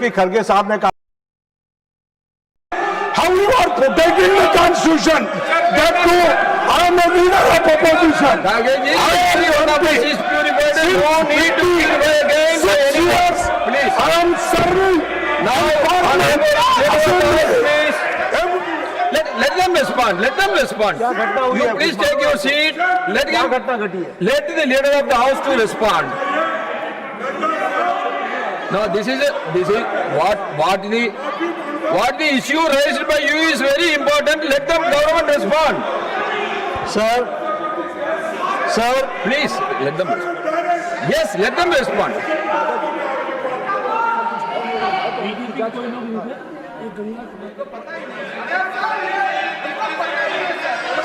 क्योंकि खरगे साहब ने कहा how you are protecting the constitution, that too I am a leader of opposition. Please. I am serving Now, let them respond. Let them respond. You please take your seat. Let the leader of the house to respond. No, this is what the issue raised by you is very important. Let the government respond. Sir Please let them respond. Yes, let them respond.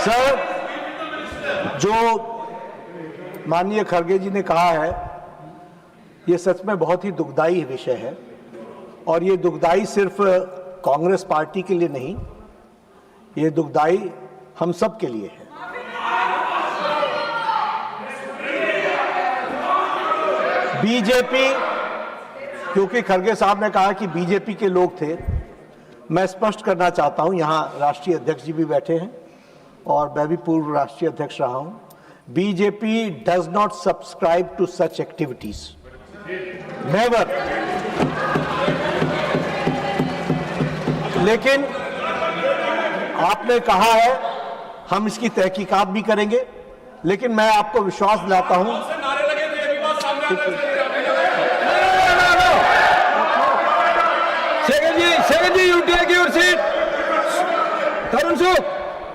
Sir, जो माननीय खरगे जी ने कहा है ये सच में बहुत ही दुखदाई विषय है, और ये दुखदाई सिर्फ कांग्रेस पार्टी के लिए नहीं, ये दुखदाई हम सब के लिए है। बीजेपी, क्योंकि खरगे साहब ने कहा कि बीजेपी के लोग थे, मैं स्पष्ट करना चाहता हूं, यहां राष्ट्रीय अध्यक्ष जी भी बैठे हैं और मैं भी पूर्व राष्ट्रीय अध्यक्ष रहा हूं। BJP does not subscribe to such activities, never. लेकिन आपने कहा है हम इसकी तहकीकात भी करेंगे, लेकिन मैं आपको विश्वास दिलाता हूं Secondly, you take your seat. Tarun Suk,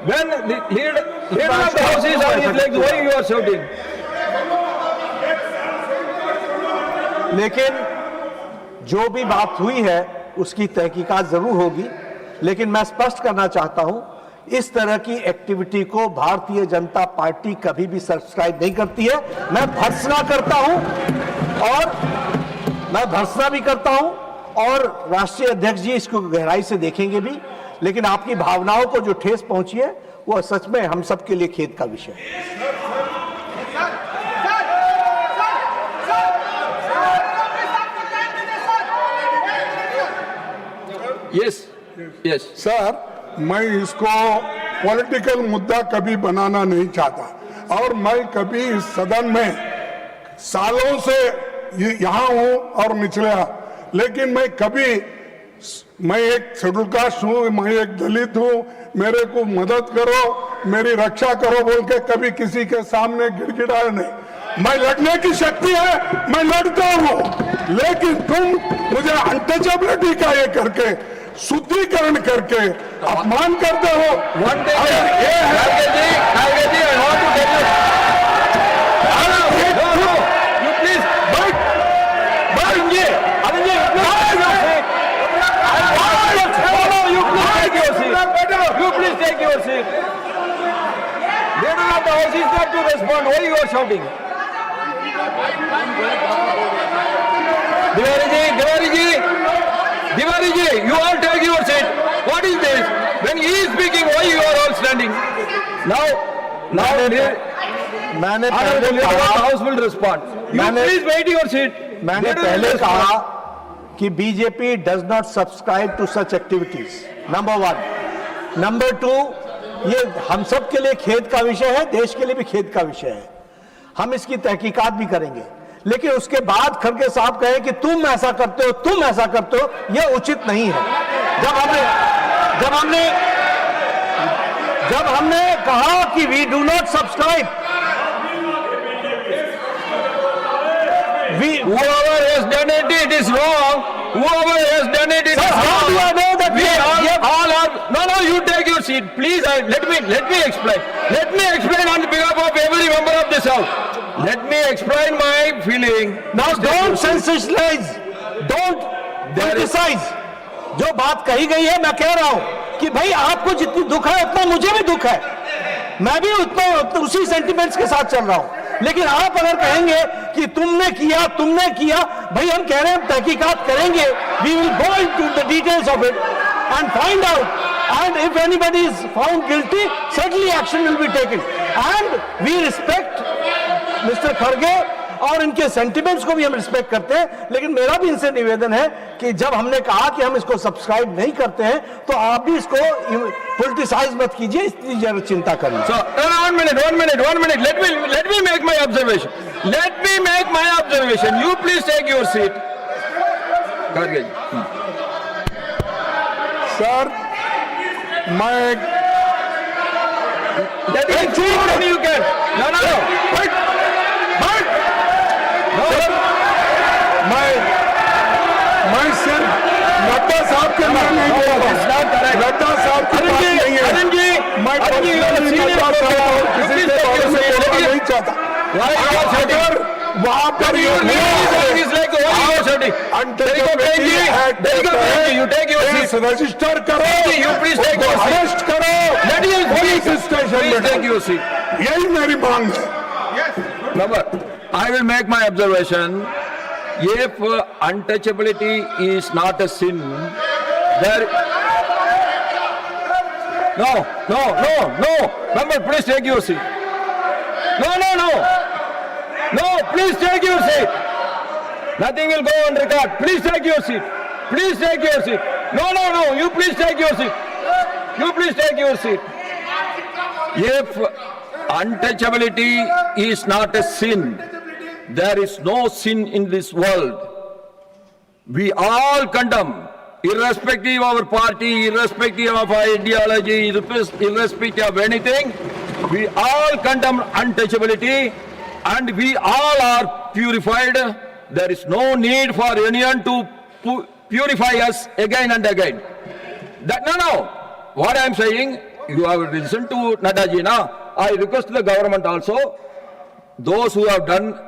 when the leader of the house is on his legs, why you are shouting? लेकिन जो भी बात हुई है उसकी तहकीकात जरूर होगी, लेकिन मैं स्पष्ट करना चाहता हूं इस तरह की एक्टिविटी को भारतीय जनता पार्टी कभी भी सब्सक्राइब नहीं करती है। मैं भर्त्सना करता हूं और मैं भर्त्सना भी करता हूं, और राष्ट्रीय अध्यक्ष जी इसको गहराई से देखेंगे भी, लेकिन आपकी भावनाओं को जो ठेस पहुंची है वो सच में हम सब के लिए खेद का विषय है। Yes, yes. सर, मैं इसको पॉलिटिकल मुद्दा कभी बनाना नहीं चाहता, और मैं कभी इस सदन में सालों से यहाँ हूँ और निचला, लेकिन मैं एक शेड्यूल कास्ट हूँ, मैं एक दलित हूँ, मेरे को मदद करो, मेरी रक्षा करो बोल के कभी किसी के सामने गिड़गिड़ाया नहीं। मैं लड़ने की शक्ति है, मैं लड़ता हूँ, लेकिन तुम मुझे अनटचेबिलिटी का ये करके, शुद्धिकरण करके अपमान करते हो। You please take your seat. Leader of the house is not to respond. Why you are shouting? Tiwari ji, you all take your seat. What is this? When he is speaking, why you are all standing? Now, मैंने पहले the कहा, house will respond. You please wait your seat. मैंने पहले कहा कि BJP does not subscribe to such activities, number 1। Number 2, ये हम सब के लिए खेद का विषय है, देश के लिए भी खेद का विषय है, हम इसकी तहकीकात भी करेंगे। लेकिन उसके बाद खरगे साहब कहे कि तुम ऐसा करते हो, तुम ऐसा करते हो, यह उचित नहीं है। जब हमने कहा कि we do not subscribe, whoever has done it, it is wrong. Whoever has done it, it is wrong. How do I know that we all are? No, you take your seat, please. Let me explain. Let me explain on behalf of every member of this house. Let me explain my feeling. Now don't sensationalize, don't criticize. जो बात कही गई है, मैं कह रहा हूं कि भाई आपको जितनी दुख है उतना मुझे भी दुख है, मैं भी उतना उसी सेंटिमेंट्स के साथ चल रहा हूं। लेकिन आप अगर कहेंगे कि तुमने किया, भाई हम कह रहे हैं तहकीकात करेंगे, we will go into the details of it and find out, and if anybody is found guilty, certainly action will be taken, and we respect Mr. Kharge और इनके सेंटिमेंट्स को भी हम रिस्पेक्ट करते हैं, लेकिन मेरा भी इनसे निवेदन है कि जब हमने कहा कि हम इसको सब्सक्राइब नहीं करते हैं तो आप भी इसको पॉलिटिसाइज मत कीजिए, इसकी जरा चिंता करिए। So, one minute. Let me make my observation. You please take your seat. Kharge ji. Sir मैं Let me speak, then you can. No. मैं सिर्फ नड्डा साहब के लिए नहीं बोल रहा It's not correct. नड्डा साहब की बात नहीं है। Arun ji, मैं Arun ji, you are a personally senior Nadda साहब और person. किसी You के please बारे में take your बोलना seat. नहीं चाहता। Why you are shouting? अगर वहाँ पर You ये is like you are shouting. You take your seat. Register करो, You please take your seat. Arrest करो, Let him police station Please में take your seat. यही मेरी मांग है। Number, I will make my observation. If untouchability is not a sin, there. No. Number, please take your seat. No, please take your seat. Nothing will go on record. Please take your seat. No. You please take your seat. If untouchability is not a sin, there is no sin in this world. We all condemn, irrespective of our party, irrespective of our ideology, irrespective of anything, we all condemn untouchability and we all are purified. There is no need for anyone to purify us again and again. No. What I am saying, you have listened to Nadda ji, na? I request the government also, those who have done